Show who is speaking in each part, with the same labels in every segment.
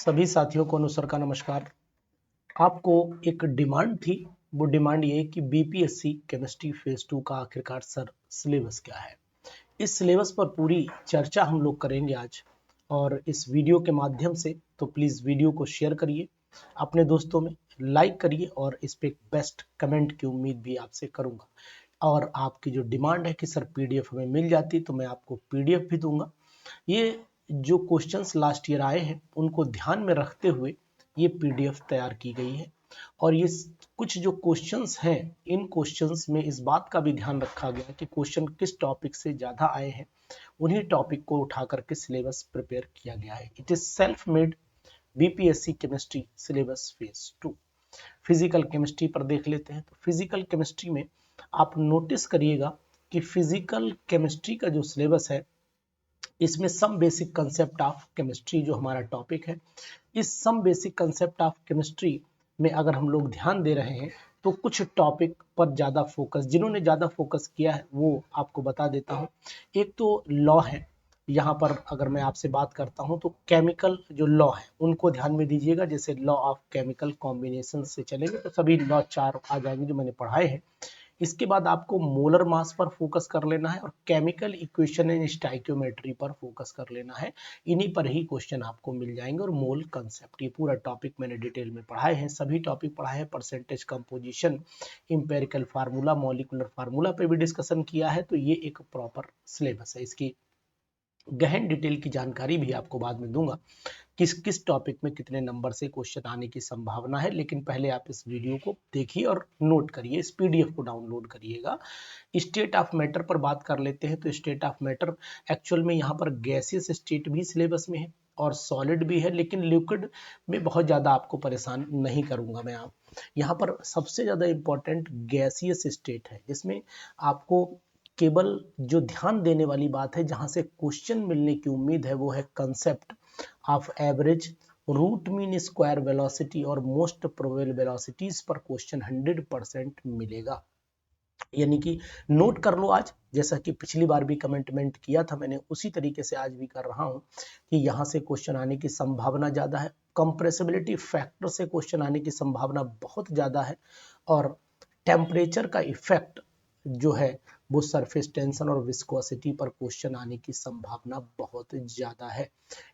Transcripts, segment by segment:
Speaker 1: सभी साथियों को अनुसर का नमस्कार। आपको एक डिमांड थी, वो डिमांड ये कि बीपीएससी केमिस्ट्री फेज 2 का आखिरकार सर सिलेबस क्या है। इस सिलेबस पर पूरी चर्चा हम लोग करेंगे आज और इस वीडियो के माध्यम से। तो प्लीज़ वीडियो को शेयर करिए, अपने दोस्तों में लाइक करिए और इस पे बेस्ट कमेंट की उम्मीद भी आपसे करूंगा। और आपकी जो डिमांड है कि सर पीडीएफ हमें मिल जाती तो मैं आपको पीडीएफ भी दूंगा। ये जो क्वेश्चंस लास्ट ईयर आए हैं उनको ध्यान में रखते हुए ये पीडीएफ तैयार की गई है। और ये कुछ जो क्वेश्चंस हैं, इन क्वेश्चंस में इस बात का भी ध्यान रखा गया कि क्वेश्चन किस टॉपिक से ज़्यादा आए हैं, उन्हीं टॉपिक को उठा करके सिलेबस प्रिपेयर किया गया है। It is self made BPSC chemistry syllabus phase 2। Physical chemistry पर देख लेते हैं। तो फिजिकल केमिस्ट्री में आप नोटिस करिएगा कि फिजिकल केमिस्ट्री का जो सिलेबस है, इसमें some basic concept of chemistry जो हमारा टॉपिक है, इस some basic concept of chemistry में अगर हम लोग ध्यान दे रहे हैं तो कुछ टॉपिक पर ज़्यादा फोकस, जिन्होंने ज़्यादा फोकस किया है वो आपको बता देता हूँ। एक तो लॉ है, यहाँ पर अगर मैं आपसे बात करता हूँ तो केमिकल जो लॉ है उनको ध्यान में दीजिएगा। जैसे लॉ ऑफ केमिकल कॉम्बिनेशन से चलेंगे तो सभी लॉ 4 आ जाएंगे जो मैंने पढ़ाए हैं। इसके बाद आपको मोलर मास पर फोकस कर लेना है और केमिकल इक्वेशन एंड स्टाइक्योमेट्री पर फोकस कर लेना है। इन्हीं पर ही क्वेश्चन आपको मिल जाएंगे। और मोल कंसेप्ट, ये पूरा टॉपिक मैंने डिटेल में पढ़ाए हैं, सभी टॉपिक पढ़ाए हैं। Percentage composition, empirical formula, molecular formula पे भी डिस्कशन किया है। तो ये एक प्रॉपर सिलेबस है। इसकी गहन डिटेल की जानकारी भी आपको बाद में दूंगा, किस किस टॉपिक में कितने नंबर से क्वेश्चन आने की संभावना है। लेकिन पहले आप इस वीडियो को देखिए और नोट करिए, इस पीडीएफ को डाउनलोड करिएगा। स्टेट ऑफ मैटर पर बात कर लेते हैं। तो स्टेट ऑफ मैटर एक्चुअल में यहाँ पर गैसियस स्टेट भी सिलेबस में है और सॉलिड भी है, लेकिन लिक्विड में बहुत ज़्यादा आपको परेशान नहीं करूँगा मैं। आप यहाँ पर सबसे ज़्यादा इम्पोर्टेंट गैसियस स्टेट है, जिसमें आपको केवल जो ध्यान देने वाली बात है, जहाँ से क्वेश्चन मिलने की उम्मीद है, वो है concept of average, root mean, square velocity और मोस्ट प्रोबेबल वेलोसिटीज पर क्वेश्चन 100% मिलेगा। यानी कि नोट कर लो आज, जैसा कि पिछली बार भी कमेंटमेंट किया था मैंने, उसी तरीके से आज भी कर रहा हूं कि यहां से क्वेश्चन आने की संभावना ज्यादा है। कंप्रेसिबिलिटी फैक्टर से क्वेश्चन आने की संभावना बहुत ज्यादा है। और टेम्परेचर का इफेक्ट जो है वो सरफेस टेंशन और विस्कोसिटी पर क्वेश्चन आने की संभावना बहुत ज्यादा है।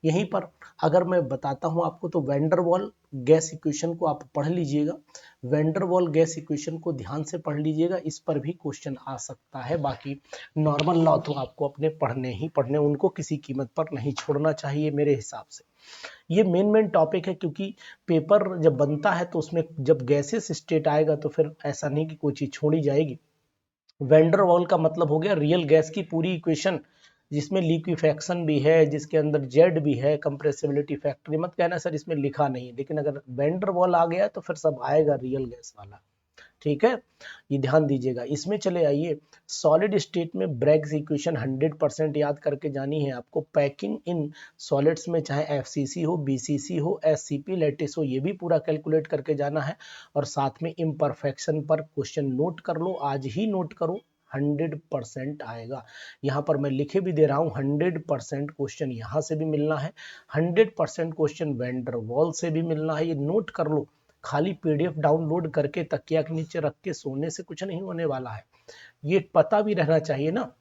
Speaker 1: यहीं पर अगर मैं बताता हूं आपको, तो वैंडरवाल गैस इक्वेशन को आप पढ़ लीजिएगा। वैंडरवाल गैस इक्वेशन को ध्यान से पढ़ लीजिएगा, इस पर भी क्वेश्चन आ सकता है। बाकी नॉर्मल लॉ तो आपको अपने पढ़ने ही पढ़ने, उनको किसी कीमत पर नहीं छोड़ना चाहिए मेरे हिसाब से। ये मेन टॉपिक है, क्योंकि पेपर जब बनता है तो उसमें जब गैसेस स्टेट आएगा तो फिर ऐसा नहीं कि कोई चीज छोड़ी जाएगी। वैंडरवाल का मतलब हो गया रियल गैस की पूरी इक्वेशन, जिसमें लिक्विफेक्शन भी है, जिसके अंदर जेड भी है, कंप्रेसिबिलिटी फैक्टर। मत कहना सर इसमें लिखा नहीं है, लेकिन अगर वैंडरवाल आ गया तो फिर सब आएगा रियल गैस वाला। ठीक है, ये ध्यान दीजिएगा। इसमें चले आइए, सॉलिड स्टेट में ब्रैग्स इक्वेशन 100% याद करके जानी है आपको। पैकिंग इन सॉलिड्स में चाहे एफसीसी हो, बीसीसी हो, एससीपी लैटिस हो, ये भी पूरा कैलकुलेट करके जाना है। और साथ में इम्परफेक्शन पर क्वेश्चन नोट कर लो, आज ही नोट करो, 100% आएगा। यहाँ पर मैं लिखे भी दे रहा हूँ, 100% क्वेश्चन यहाँ से भी मिलना है, 100% क्वेश्चन वैंडरवाल से भी मिलना है। ये नोट कर लो। खाली पीडीएफ डाउनलोड करके तकिया के नीचे रख के सोने से कुछ नहीं होने वाला है। ये पता भी रहना चाहिए ना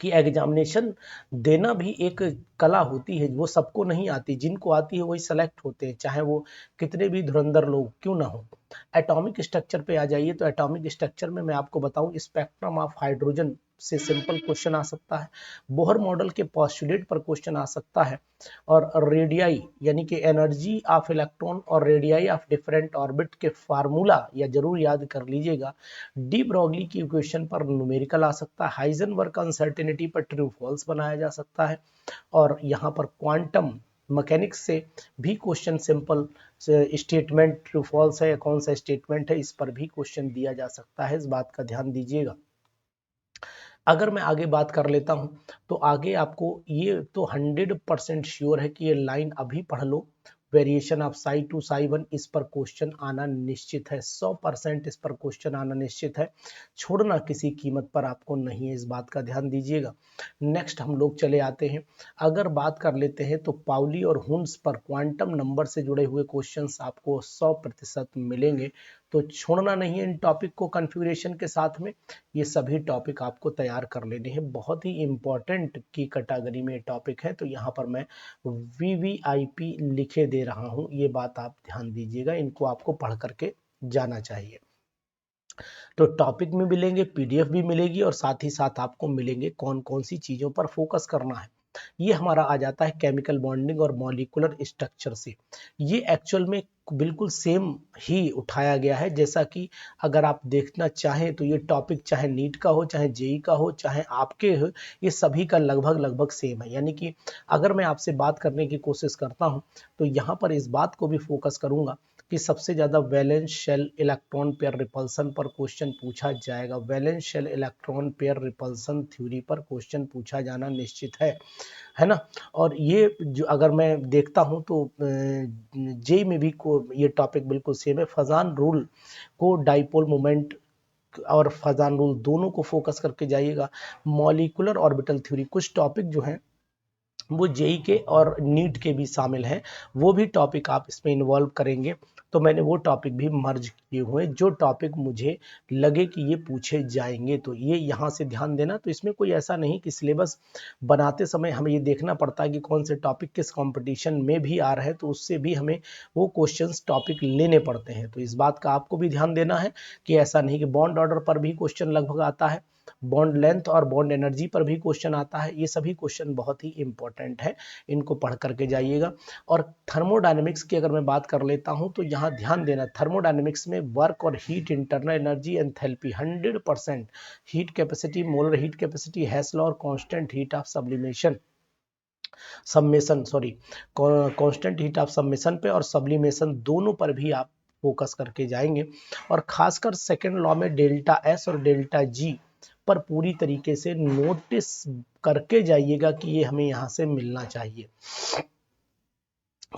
Speaker 1: कि एग्जामिनेशन देना भी एक कला होती है, वो सबको नहीं आती। जिनको आती है वही सेलेक्ट होते हैं, चाहे वो कितने भी धुरंधर लोग क्यों ना हो। एटॉमिक स्ट्रक्चर पे आ जाइए। तो एटॉमिक स्ट्रक्चर में मैं आपको बताऊं, स्पेक्ट्रम ऑफ हाइड्रोजन से सिंपल क्वेश्चन आ सकता है। बोहर मॉडल के पोस्टुलेट पर क्वेश्चन आ सकता है। और रेडियाई यानी कि एनर्जी ऑफ इलेक्ट्रॉन और रेडियाई ऑफ डिफरेंट ऑर्बिट के फार्मूला या जरूर याद कर लीजिएगा। डी ब्रॉगली की इक्वेशन पर न्यूमेरिकल आ सकता है। हाइजेनबर्ग अनसर्टेनिटी पर ट्रू फॉल्स बनाया जा सकता है। और यहाँ पर क्वांटम मैकेनिक्स से भी question simple statement true false है या कौन सा स्टेटमेंट है, इस पर भी क्वेश्चन दिया जा सकता है। इस बात का ध्यान दीजिएगा। अगर मैं आगे बात कर लेता हूं तो आगे आपको ये तो 100% श्योर है कि ये लाइन अभी पढ़ लो। Variation of psi to psi 1, इस पर क्वेश्चन आना निश्चित है, 100% इस पर क्वेश्चन आना निश्चित है, छोड़ना किसी कीमत पर आपको नहीं है, इस बात का ध्यान दीजिएगा। नेक्स्ट हम लोग चले आते हैं, अगर बात कर लेते हैं तो पाउली और हुन्स पर क्वांटम नंबर से जुड़े हुए क्वेश्चंस आपको 100% मिलेंगे, तो छोड़ना नहीं है इन टॉपिक को कॉन्फ़िगरेशन के साथ में। ये सभी टॉपिक आपको तैयार कर लेने हैं, बहुत ही इंपॉर्टेंट की कैटेगरी में टॉपिक है, तो यहाँ पर मैं VVIP लिखे दे रहा हूँ, ये बात आप ध्यान दीजिएगा, इनको आपको पढ़ करके जाना चाहिए। तो टॉपिक में मिलेंगे, PDF भी मिलेगी और साथ ही साथ आपको मिलेंगे कौन कौन सी चीज़ों पर फोकस करना है। ये हमारा आ जाता है केमिकल बॉन्डिंग और मॉलिक्यूलर स्ट्रक्चर से। ये एक्चुअल में बिल्कुल सेम ही उठाया गया है, जैसा कि अगर आप देखना चाहें तो ये टॉपिक चाहे नीट का हो, चाहे जेई का हो, चाहे आपके हो, ये सभी का लगभग लगभग सेम है। यानी कि अगर मैं आपसे बात करने की कोशिश करता हूं तो यहाँ पर इस बात को भी फोकस करूंगा कि सबसे ज़्यादा valence shell electron pair repulsion पर क्वेश्चन पूछा जाएगा। Valence shell electron pair repulsion theory पर क्वेश्चन पूछा जाना निश्चित है ना। और ये जो अगर मैं देखता हूँ तो जेई में भी को ये टॉपिक बिल्कुल सेम है। फजान रूल को डाइपोल मोमेंट और फजान रूल दोनों को फोकस करके जाइएगा। मॉलिक्यूलर ऑर्बिटल थ्योरी, कुछ टॉपिक जो हैं वो जेई के और नीट के भी शामिल हैं, वो भी टॉपिक आप इसमें इन्वॉल्व करेंगे, तो मैंने वो टॉपिक भी मर्ज किए हुए जो टॉपिक मुझे लगे कि ये पूछे जाएंगे, तो ये यहाँ से ध्यान देना। तो इसमें कोई ऐसा नहीं कि सिलेबस बनाते समय हमें ये देखना पड़ता है कि कौन से टॉपिक किस कंपटीशन में भी आ रहे हैं, तो उससे भी हमें वो क्वेश्चंस टॉपिक लेने पड़ते हैं। तो इस बात का आपको भी ध्यान देना है कि ऐसा नहीं कि बॉन्ड ऑर्डर पर भी क्वेश्चन लगभग आता है, बॉन्ड लेंथ और बॉन्ड एनर्जी पर भी क्वेश्चन आता है, ये सभी क्वेश्चन बहुत ही इंपॉर्टेंट है, इनको पढ़ करके जाइएगा। और थर्मोडायनेमिक्स की अगर मैं बात कर लेता हूं तो यहाँ ध्यान देना, थर्मोडायनेमिक्स में वर्क और heat, internal energy, enthalpy, 100% heat capacity, molar heat capacity, Hess law और constant heat of sublimation submission constant heat of submission पे और सब्लिमेशन दोनों पर भी आप फोकस करके जाएंगे। और खासकर सेकेंड लॉ में डेल्टा एस और डेल्टा जी पर पूरी तरीके से नोटिस करके जाइएगा कि ये हमें यहाँ से मिलना चाहिए।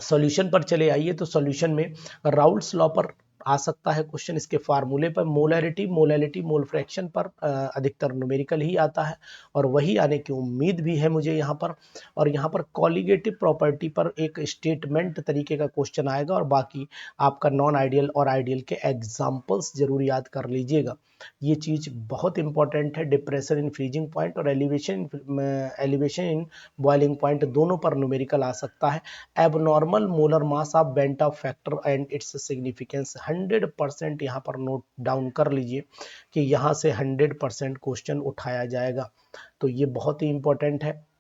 Speaker 1: सॉल्यूशन पर चले आइए, तो सॉल्यूशन में राउल्ट्स लॉ पर आ सकता है क्वेश्चन, इसके फार्मूले पर, मोलैरिटी मोल फ्रैक्शन पर अधिकतर न्यूमेरिकल ही आता है और वही आने की उम्मीद भी है मुझे यहाँ पर। और यहाँ पर कॉलिगेटिव प्रॉपर्टी पर एक स्टेटमेंट तरीके का क्वेश्चन आएगा और बाकी आपका नॉन आइडियल और आइडियल के एग्जाम्पल्स जरूर याद कर लीजिएगा। ये चीज़ बहुत इंपॉर्टेंट है। डिप्रेशन इन फ्रीजिंग पॉइंट और एलिवेशन इन बॉइलिंग पॉइंट दोनों पर न्यूमेरिकल आ सकता है। Abnormal molar mass of van't Hoff factor and its significance, 100% यहाँ पर नोट डाउन कर लीजिए कि यहाँ से 100% क्वेश्चन उठाया जाएगा, तो ये बहुत ही इंपॉर्टेंट है।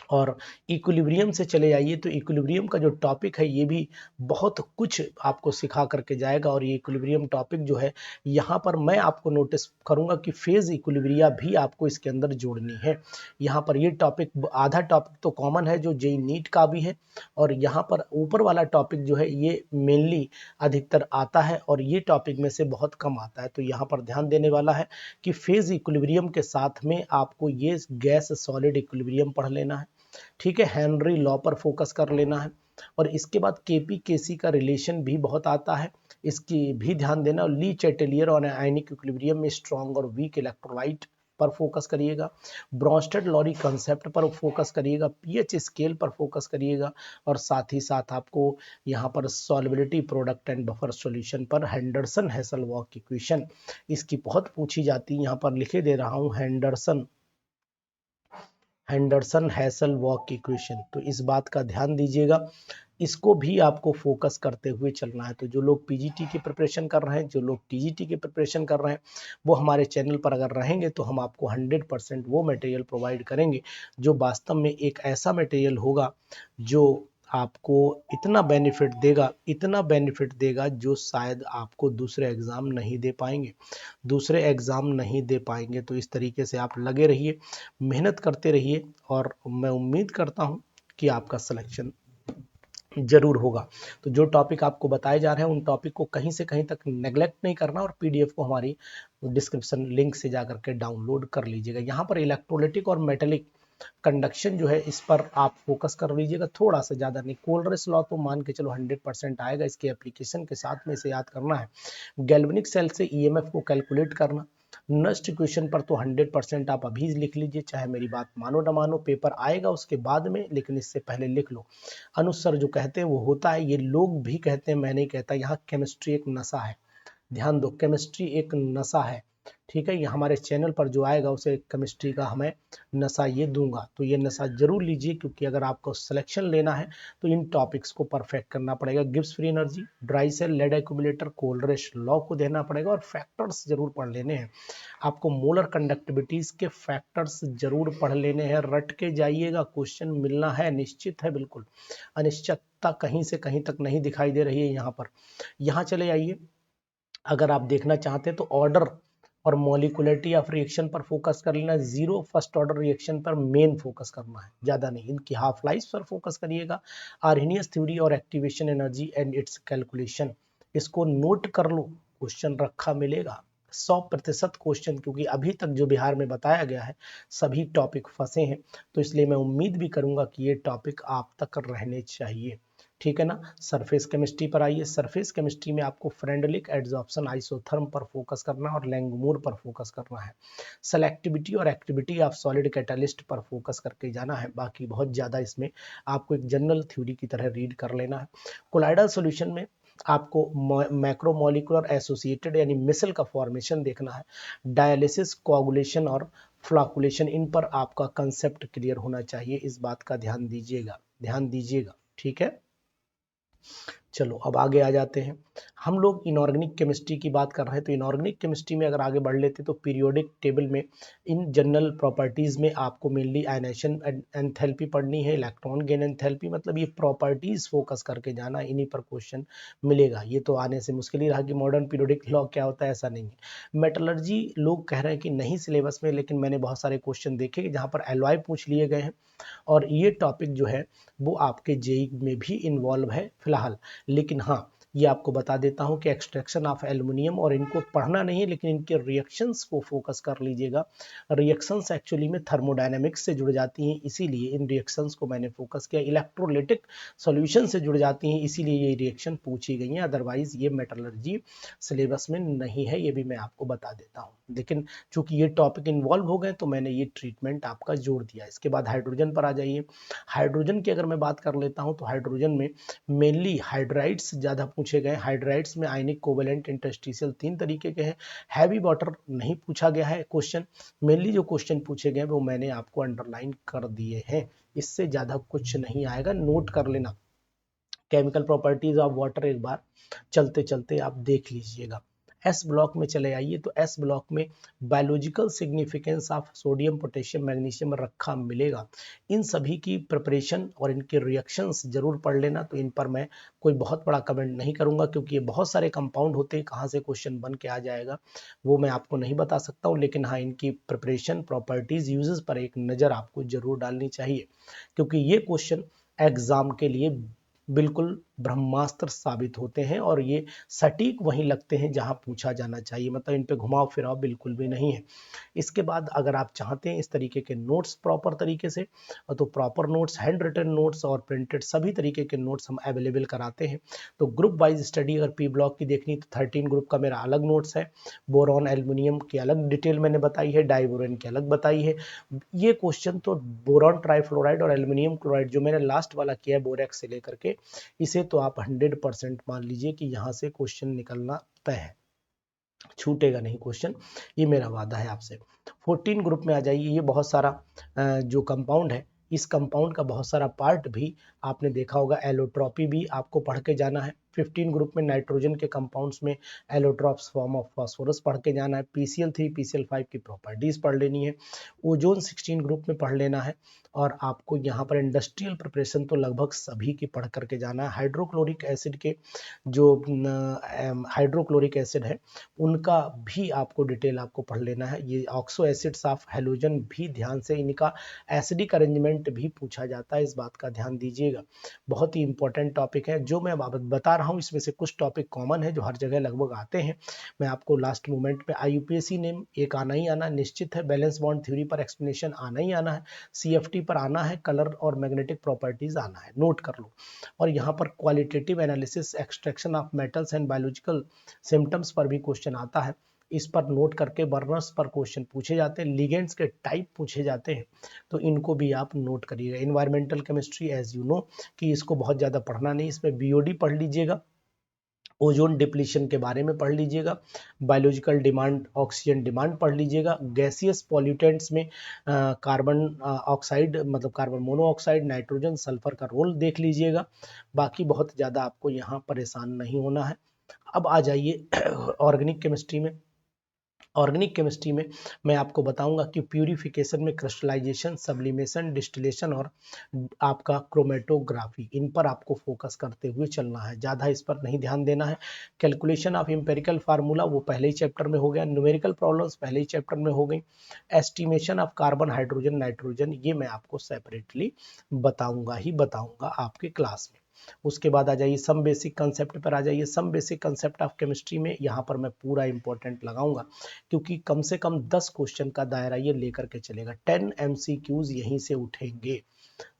Speaker 1: और इक्विलिब्रियम से चले आइए, तो इक्विलिब्रियम का जो टॉपिक है ये भी बहुत कुछ आपको सिखा करके जाएगा। और ये इक्विलिब्रियम टॉपिक जो है यहाँ पर मैं आपको नोटिस करूँगा कि फेज इक्विलिब्रिया भी आपको इसके अंदर जोड़नी है। यहाँ पर ये टॉपिक, आधा टॉपिक तो कॉमन है जो जेई नीट का भी है, और यहाँ पर ऊपर वाला टॉपिक जो है ये मेनली अधिकतर आता है और ये टॉपिक में से बहुत कम आता है। तो यहाँ पर ध्यान देने वाला है कि फेज इक्विलिब्रियम के साथ में आपको ये गैस सॉलिड इक्विलिब्रियम पढ़ लेना है, ठीक है। हेनरी लॉ पर फोकस कर लेना है और इसके बाद केपी केसी का रिलेशन भी बहुत आता है, इसकी भी ध्यान देना। और ली चैटेलियर और आयनिक इक्विलिब्रियम में स्ट्रॉन्ग और वीक इलेक्ट्रोलाइट पर फोकस करिएगा। ब्रॉन्स्टेड लॉरी कंसेप्ट पर फोकस करिएगा, पीएच स्केल पर फोकस करिएगा और साथ ही साथ आपको यहाँ पर solubility product and buffer solution पर हेंडरसन हेसलवॉक इक्वेशन, इसकी बहुत पूछी जाती है, यहाँ पर लिखे दे रहा हूँ हेंडरसन हेसलवॉक इक्वेशन, तो इस बात का ध्यान दीजिएगा, इसको भी आपको फोकस करते हुए चलना है। तो जो लोग पीजीटी की प्रिपरेशन कर रहे हैं, जो लोग टीजीटी की प्रिपरेशन कर रहे हैं, वो हमारे चैनल पर अगर रहेंगे तो हम आपको 100% वो मटेरियल प्रोवाइड करेंगे जो वास्तव में एक ऐसा मटेरियल होगा जो आपको इतना बेनिफिट देगा जो शायद आपको दूसरे एग्ज़ाम नहीं दे पाएंगे। तो इस तरीके से आप लगे रहिए, मेहनत करते रहिए और मैं उम्मीद करता हूँ कि आपका सिलेक्शन जरूर होगा। तो जो टॉपिक आपको बताए जा रहे हैं उन टॉपिक को कहीं से कहीं तक नेग्लेक्ट नहीं करना और पीडीएफ को हमारी डिस्क्रिप्शन लिंक से जाकर के डाउनलोड कर लीजिएगा। यहाँ पर इलेक्ट्रोलिटिक और मेटेलिक कंडक्शन जो है इस पर आप फोकस कर लीजिएगा, थोड़ा सा ज़्यादा नहीं। कोलरिस लॉ तो मान के चलो 100% आएगा, इसके एप्लीकेशन के साथ में इसे याद करना है। गैल्वेनिक सेल से ईएमएफ को कैलकुलेट करना। नेक्स्ट क्वेश्चन पर तो 100% आप अभी लिख लीजिए, चाहे मेरी बात मानो ना मानो, पेपर आएगा उसके बाद में, लेकिन इससे पहले लिख लो। अनुसार जो कहते हैं वो होता है, ये लोग भी कहते हैं, मैं नहीं कहता। यहाँ केमिस्ट्री एक नशा है, ध्यान दो, केमिस्ट्री एक नशा है, ठीक है। ये हमारे चैनल पर जो आएगा उसे केमिस्ट्री का हमें नशा ये दूंगा, तो ये नशा जरूर लीजिए, क्योंकि अगर आपको सिलेक्शन लेना है तो इन टॉपिक्स को परफेक्ट करना पड़ेगा। Gibbs free energy, dry cell, lead accumulator, Kohlrausch law को देना पड़ेगा, और फैक्टर्स जरूर पढ़ लेने हैं आपको। मोलर कंडक्टिविटीज के फैक्टर्स जरूर पढ़ लेने हैं, रट के जाइएगा, क्वेश्चन मिलना है निश्चित है, बिल्कुल अनिश्चितता कहीं से कहीं तक नहीं दिखाई दे रही है यहाँ पर। यहाँ चले आइए, अगर आप देखना चाहते हैं तो ऑर्डर और मॉलिक्युलरिटी ऑफ रिएक्शन पर फोकस कर लेना। जीरो फर्स्ट ऑर्डर रिएक्शन पर मेन फोकस करना है, ज्यादा नहीं। इनकी हाफ लाइफ पर फोकस करिएगा। आर्हेनियस थ्योरी और activation energy and it's calculation, इसको नोट कर लो, क्वेश्चन रखा मिलेगा 100% क्वेश्चन, क्योंकि अभी तक जो बिहार में बताया गया है सभी टॉपिक फंसे हैं, तो इसलिए मैं उम्मीद भी करूंगा कि ये टॉपिक आप तक रहने चाहिए, ठीक है ना। सरफेस केमिस्ट्री पर आइए। सरफेस केमिस्ट्री में आपको फ्रेंडलिक एड्सॉर्प्शन आइसोथर्म पर फोकस करना और लैंगमूर पर फोकस करना है। सेलेक्टिविटी और एक्टिविटी ऑफ सॉलिड कैटालिस्ट पर फोकस करके जाना है, बाकी बहुत ज़्यादा इसमें आपको एक जनरल थ्योरी की तरह रीड कर लेना है। कोलाइडल सॉल्यूशन में आपको मैक्रोमोलिकुलर एसोसिएटेड यानी मिसल का फॉर्मेशन देखना है। डायलिसिस, कोआगुलेशन और फ्लाकुलेशन, इन पर आपका कंसेप्ट क्लियर होना चाहिए, इस बात का ध्यान दीजिएगा, ध्यान दीजिएगा, ठीक है। चलो अब आगे आ जाते हैं। हम लोग इनऑर्गेनिक केमिस्ट्री की बात कर रहे हैं, तो इनऑर्गेनिक केमिस्ट्री में अगर आगे बढ़ लेते तो पीरियोडिक टेबल में इन जनरल प्रॉपर्टीज में आपको मेनली आयनेशन एंथैल्पी पढ़नी है, इलेक्ट्रॉन गेन एंथैल्पी, मतलब ये प्रॉपर्टीज फोकस करके जाना, इन्हीं पर क्वेश्चन मिलेगा। ये तो आने से मुश्किल ही रहा कि मॉडर्न पीरियोडिक लॉ क्या होता है, ऐसा नहीं है। मेटलर्जी लोग कह रहे हैं कि नहीं सिलेबस में, लेकिन मैंने बहुत सारे क्वेश्चन देखे जहाँ पर एलॉय पूछ लिए गए हैं, और ये टॉपिक जो है वो आपके जेई में भी इन्वॉल्व है फिलहाल। लेकिन हाँ, ये आपको बता देता हूं कि एक्सट्रैक्शन ऑफ एल्युमिनियम, और इनको पढ़ना नहीं है लेकिन इनके रिएक्शंस को फोकस कर लीजिएगा। रिएक्शंस एक्चुअली में थर्मोडायनेमिक्स से जुड़ जाती हैं, इसीलिए इन रिएक्शंस को मैंने फोकस किया। इलेक्ट्रोलिटिक सॉल्यूशन से जुड़ जाती हैं, इसीलिए ये रिएक्शन पूछी गई हैं, अदरवाइज ये मेटलर्जी सिलेबस में नहीं है, ये भी मैं आपको बता देता हूँ। लेकिन चूंकि ये टॉपिक इन्वॉल्व हो गए तो मैंने ये ट्रीटमेंट आपका जोड़ दिया। इसके बाद हाइड्रोजन पर आ जाइए। हाइड्रोजन की अगर मैं बात कर लेता हूँ तो हाइड्रोजन में मेनली हाइड्राइड्स ज़्यादा पूछे गए। हाइड्राइड्स में आयनिक, कोवेलेंट, इंटरस्टिशियल 3 तरीके के हैं। हैवी वाटर नहीं पूछा गया है क्वेश्चन, मेनली जो क्वेश्चन पूछे गए वो मैंने आपको अंडरलाइन कर दिए हैं, इससे ज़्यादा कुछ नहीं आएगा, नोट कर लेना। केमिकल प्रॉपर्टीज ऑफ वाटर एक बार चलते चलते आप देख लीजिएगा। एस ब्लॉक में चले आइए, तो एस ब्लॉक में biological significance of sodium, potassium, magnesium रखा मिलेगा। इन सभी की प्रिपरेशन और इनके रिएक्शंस जरूर पढ़ लेना। तो इन पर मैं कोई बहुत बड़ा कमेंट नहीं करूंगा, क्योंकि ये बहुत सारे कंपाउंड होते हैं, कहाँ से क्वेश्चन बन के आ जाएगा वो मैं आपको नहीं बता सकता हूँ। लेकिन हाँ, इनकी प्रिपरेशन, प्रॉपर्टीज, यूजेस पर एक नज़र आपको जरूर डालनी चाहिए, क्योंकि ये क्वेश्चन एग्जाम के लिए बिल्कुल ब्रह्मास्त्र साबित होते हैं, और ये सटीक वहीं लगते हैं जहां पूछा जाना चाहिए, मतलब इन पे घुमाव फिराव बिल्कुल भी नहीं है। इसके बाद अगर आप चाहते हैं इस तरीके के नोट्स प्रॉपर तरीके से, तो proper notes, handwritten notes और प्रिंटेड सभी तरीके के नोट्स हम अवेलेबल कराते हैं। तो ग्रुप वाइज स्टडी अगर पी ब्लॉक की देखनी तो 13 ग्रुप का मेरा अलग नोट्स है। बोरॉन एल्युमिनियम की अलग डिटेल मैंने बताई है, डाइबोरेन की अलग बताई है। ये क्वेश्चन तो बोरॉन ट्राइफ्लोराइड और एल्युमिनियम क्लोराइड जो मैंने लास्ट वाला किया है बोरेक्स से लेकर के, इसे तो आप 100% मान लीजिए कि यहाँ से क्वेश्चन निकलना तय है, छूटेगा नहीं क्वेश्चन, ये मेरा वादा है आपसे। 14 ग्रुप में आ जाइए। ये बहुत सारा जो कंपाउंड है, इस कंपाउंड का बहुत सारा पार्ट भी आपने देखा होगा, एलोट्रॉपी भी आपको पढ़ के जाना है। 15 ग्रुप में नाइट्रोजन के कंपाउंड्स में एलोट्रॉप्स, फॉर्म ऑफ फास्फोरस पढ़ के जाना है। PCl3 PCl5 की प्रॉपर्टीज पढ़ लेनी है। ओजोन 16 ग्रुप में पढ़ लेना है। और आपको यहाँ पर इंडस्ट्रियल प्रिपरेशन तो लगभग सभी की पढ़ करके जाना है। हाइड्रोक्लोरिक एसिड के जो हाइड्रोक्लोरिक एसिड है उनका भी आपको डिटेल आपको पढ़ लेना है। ये ऑक्सो एसिड्स ऑफ हेलोजन भी ध्यान से, इनका एसिडिक अरेंजमेंट भी पूछा जाता है, इस बात का ध्यान दीजिएगा। लीजिएगा। बहुत ही इंपॉर्टेंट टॉपिक है जो मैं अब बता रहा हूँ, इसमें से कुछ टॉपिक कॉमन है जो हर जगह लगभग आते हैं। मैं आपको लास्ट मोमेंट पे IUPAC नेम एक आना ही आना निश्चित है, बैलेंस बॉन्ड थ्योरी पर एक्सप्लेनेशन आना ही आना है, CFT पर आना है, कलर और मैग्नेटिक प्रॉपर्टीज आना है, नोट कर लो। और यहाँ पर qualitative analysis, extraction of metals and biological symptoms पर भी क्वेश्चन आता है, इस पर नोट करके बर्नर्स पर क्वेश्चन पूछे जाते हैं, लिगेंड्स के टाइप पूछे जाते हैं, तो इनको भी आप नोट करिएगा। Environmental chemistry as you know कि इसको बहुत ज़्यादा पढ़ना नहीं, इसमें BOD पढ़ लीजिएगा, ओजोन डिप्लीशन के बारे में पढ़ लीजिएगा, बायोलॉजिकल डिमांड, ऑक्सीजन डिमांड पढ़ लीजिएगा, गैसियस पॉल्यूटेंट्स में कार्बन ऑक्साइड मतलब कार्बन मोनोऑक्साइड, नाइट्रोजन, सल्फर का रोल देख लीजिएगा। बाकी बहुत ज़्यादा आपको यहाँ परेशान नहीं होना है। अब आ जाइए ऑर्गेनिक केमिस्ट्री में। ऑर्गेनिक केमिस्ट्री में मैं आपको बताऊंगा कि प्यूरिफिकेशन में क्रिस्टलाइजेशन, सब्लिमेशन, डिस्टिलेशन और आपका क्रोमेटोग्राफी, इन पर आपको फोकस करते हुए चलना है, ज़्यादा इस पर नहीं ध्यान देना है। कैलकुलेशन ऑफ एम्पेरिकल फार्मूला वो पहले ही चैप्टर में हो गया, न्यूमेरिकल प्रॉब्लम्स पहले ही चैप्टर में हो गई, estimation of carbon, hydrogen, nitrogen ये मैं आपको सेपरेटली बताऊंगा आपके क्लास में। उसके बाद आ जाइए सम बेसिक कंसेप्ट पर आ जाइए। Some basic concept of chemistry में यहाँ पर मैं पूरा इंपॉर्टेंट लगाऊंगा क्योंकि कम से कम 10 क्वेश्चन का दायरा ये लेकर के चलेगा, 10 MCQs यहीं से उठेंगे।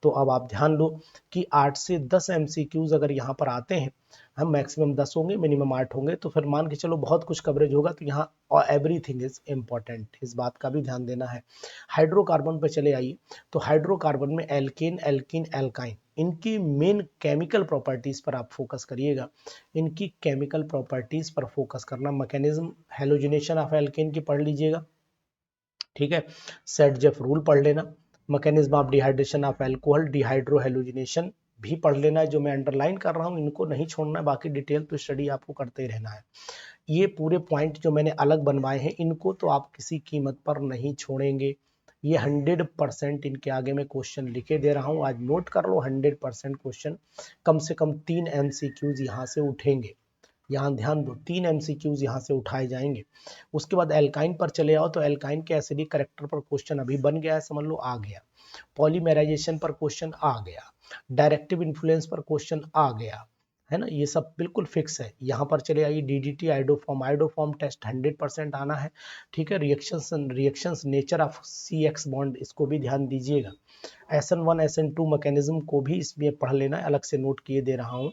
Speaker 1: तो अब आप ध्यान लो कि 8 से 10 MCQs अगर यहाँ पर आते हैं, हम मैक्सिमम 10 होंगे, मिनिमम 8 होंगे, तो फिर मान के चलो बहुत कुछ कवरेज होगा, तो यहाँ एवरीथिंग इज इम्पॉर्टेंट, इस बात का भी ध्यान देना है। हाइड्रोकार्बन पे चले आइए, तो हाइड्रोकार्बन में एल्केन, एल्कीन, एल्काइन, इनकी मेन केमिकल प्रॉपर्टीज पर आप फोकस करिएगा, इनकी केमिकल प्रॉपर्टीज पर फोकस करना। मैकेनिज्म हेलोजिनेशन ऑफ एल्केन की पढ़ लीजिएगा, ठीक है, सेट-जेफ रूल पढ़ लेना, mechanism of dehydration of alcohol, dehydro halogenation भी पढ़ लेना है, जो मैं अंडरलाइन कर रहा हूँ इनको नहीं छोड़ना है, बाकी डिटेल तो स्टडी आपको करते ही रहना है। ये पूरे पॉइंट जो मैंने अलग बनवाए हैं इनको तो आप किसी कीमत पर नहीं छोड़ेंगे, ये 100% इनके आगे मैं क्वेश्चन लिखे दे रहा हूँ, आज नोट कर लो 100% क्वेश्चन, कम से कम 3 MCQs यहाँ से उठेंगे, यहाँ ध्यान दो 3 MCQs यहाँ से उठाए जाएंगे। उसके बाद एल्काइन पर चले आओ, तो एल्काइन के एसिडिक करेक्टर पर क्वेश्चन अभी बन गया है, समझ लो आ गया, पॉलीमेराइजेशन पर क्वेश्चन आ गया, डायरेक्टिव इन्फ्लुएंस पर क्वेश्चन आ गया, है ना, ये सब बिल्कुल फिक्स है। यहाँ पर चले आइए DDT आइडोफॉर्म टेस्ट 100% आना है, ठीक है। Reactions nature of CX bond, इसको भी ध्यान दीजिएगा। SN1 SN2 मैकेनिज्म को भी इसमें पढ़ लेना है, अलग से नोट किए दे रहा हूँ।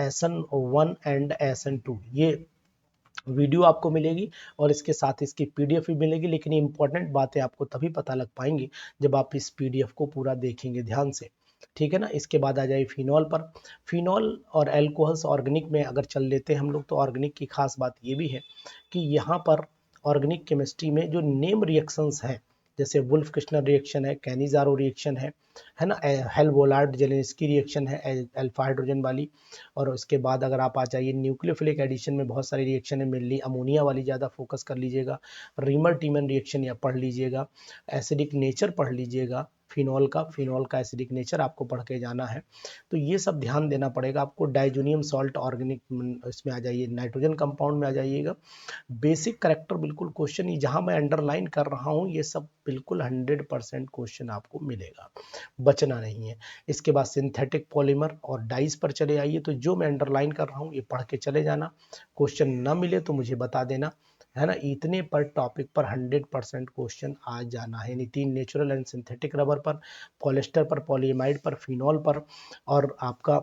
Speaker 1: SN1 एंड SN2 ये वीडियो आपको मिलेगी और इसके साथ इसकी PDF भी मिलेगी, लेकिन इंपॉर्टेंट बातें आपको तभी पता लग पाएंगी जब आप इस PDF को पूरा देखेंगे ध्यान से, ठीक है ना। इसके बाद आ जाए फिनॉल पर। फिनॉल और एल्कोहल्स ऑर्गेनिक में अगर चल लेते हैं हम लोग, तो ऑर्गेनिक की खास बात ये भी है कि यहाँ पर ऑर्गेनिक केमिस्ट्री में जो नेम रिएक्शंस हैं, जैसे वुल्फ किश्नर रिएक्शन है, कैनिजारो रिएक्शन है ना, हेल-वोलार्ड जेलेंस्की रिएक्शन है अल्फा हाइड्रोजन वाली, और उसके बाद अगर आप आ जाइए न्यूक्लियोफिलिक एडिशन में बहुत सारी रिएक्शन है, मेनली अमोनिया वाली ज़्यादा फोकस कर लीजिएगा, रीमर टीमन रिएक्शन या पढ़ लीजिएगा, एसिडिक नेचर पढ़ लीजिएगा, फिनॉल का एसिडिक नेचर आपको पढ़ के जाना है, तो ये सब ध्यान देना पड़ेगा आपको। डाइजोनियम सॉल्ट ऑर्गेनिक इसमें आ जाइए, नाइट्रोजन कंपाउंड में आ जाइएगा, बेसिक करेक्टर बिल्कुल क्वेश्चन ही जहां मैं अंडरलाइन कर रहा हूं ये सब बिल्कुल 100% क्वेश्चन आपको मिलेगा, बचना नहीं है। इसके बाद सिंथेटिक पॉलीमर और डाइस पर चले आइए, तो जो मैं अंडरलाइन कर रहा हूँ ये पढ़ के चले जाना, क्वेश्चन ना मिले तो मुझे बता देना, है ना। इतने पर टॉपिक पर 100% क्वेश्चन आ जाना है, यानी 3 नेचुरल एंड सिंथेटिक रबर पर, पॉलिस्टर पर, पॉलीमाइड पर, फिनॉल पर, और आपका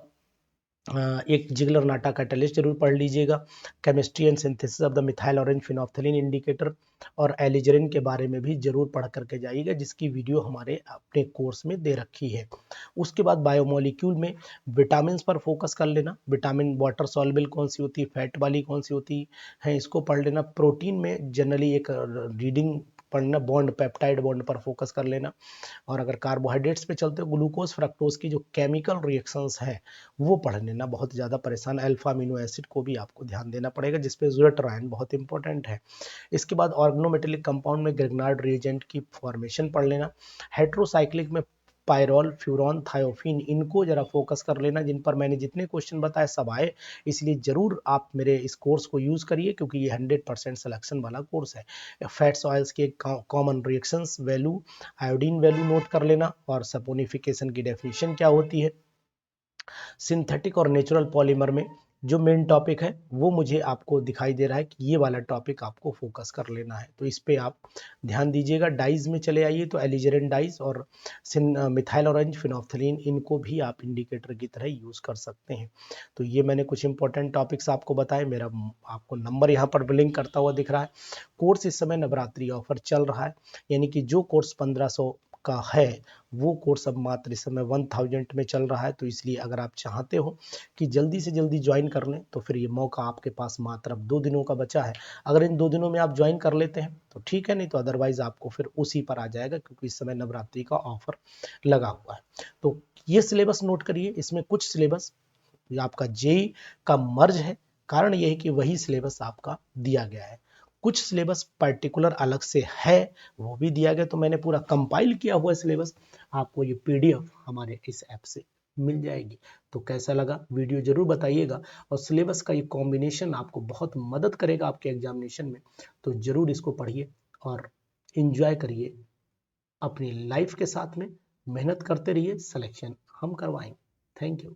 Speaker 1: एक जिगलर नाटा कैटलिस्ट जरूर पढ़ लीजिएगा, chemistry and synthesis of the methyl orange phenolphthalein indicator, और एलिजरिन के बारे में भी जरूर पढ़ करके जाइएगा, जिसकी वीडियो हमारे अपने कोर्स में दे रखी है। उसके बाद बायोमोलिक्यूल में विटामिन पर फोकस कर लेना, विटामिन वाटर सॉल्युबल कौन सी होती है, फैट वाली कौन सी होती है, इसको पढ़ लेना। प्रोटीन में जनरली एक रीडिंग पढ़ना, बॉन्ड, पेप्टाइड बॉन्ड पर फोकस कर लेना, और अगर कार्बोहाइड्रेट्स पे चलते हो, ग्लूकोज फ्रक्टोज की जो केमिकल रिएक्शंस हैं वो पढ़ लेना, बहुत ज़्यादा परेशान। अल्फा अमीनो एसिड को भी आपको ध्यान देना पड़ेगा, जिसपे ज़्यूरेटरायन बहुत इंपॉर्टेंट है। इसके बाद ऑर्गेनोमेटेलिक कंपाउंड में ग्रिग्नार्ड रिएजेंट की फॉर्मेशन पढ़ लेना। हेट्रोसाइक्लिक में पायरोल, फ्यूरॉन, थायोफिन, इनको जरा फोकस कर लेना, जिन पर मैंने जितने क्वेश्चन बताए सब आए, इसलिए जरूर आप मेरे इस कोर्स को यूज करिए, क्योंकि ये 100% सिलेक्शन वाला कोर्स है। फैट्स ऑयल्स के common reactions value, iodine value note कर लेना, और सपोनिफिकेशन की डेफिनेशन क्या होती है, सिंथेटिक और नेचुरल पॉलीमर में जो मेन टॉपिक है वो मुझे आपको दिखाई दे रहा है कि ये वाला टॉपिक आपको फोकस कर लेना है, तो इस पे आप ध्यान दीजिएगा। डाइज में चले आइए तो एलिजरेन डाइज और मिथाइल ऑरेंज फिनोफ्थलीन, इनको भी आप इंडिकेटर की तरह यूज़ कर सकते हैं। तो ये मैंने कुछ इंपॉर्टेंट टॉपिक्स आपको बताए। मेरा आपको नंबर यहाँ पर ब्लिंक करता हुआ दिख रहा है। कोर्स इस समय नवरात्रि ऑफर चल रहा है, यानी कि जो कोर्स 1500 का है वो कोर्स अब मात्र इस समय 1000 में चल रहा है। तो इसलिए अगर आप चाहते हो कि जल्दी से जल्दी ज्वाइन कर लें तो फिर ये मौका आपके पास मात्र अब 2 दिनों का बचा है। अगर इन 2 दिनों में आप ज्वाइन कर लेते हैं तो ठीक है, नहीं तो अदरवाइज आपको फिर उसी पर आ जाएगा, क्योंकि इस समय नवरात्रि का ऑफर लगा हुआ है। तो ये सिलेबस नोट करिए, इसमें कुछ सिलेबस आपका जेई का मर्ज है, कारण यह है कि वही सिलेबस आपका दिया गया है। कुछ सिलेबस पर्टिकुलर अलग से है, वो भी दिया गया। तो मैंने पूरा कंपाइल किया हुआ सिलेबस आपको ये पीडीएफ हमारे इस ऐप से मिल जाएगी। तो कैसा लगा वीडियो जरूर बताइएगा, और सिलेबस का ये कॉम्बिनेशन आपको बहुत मदद करेगा आपके एग्जामिनेशन में। तो जरूर इसको पढ़िए और एंजॉय करिए अपनी लाइफ के साथ में, मेहनत करते रहिए, सिलेक्शन हम करवाएंगे। Thank you.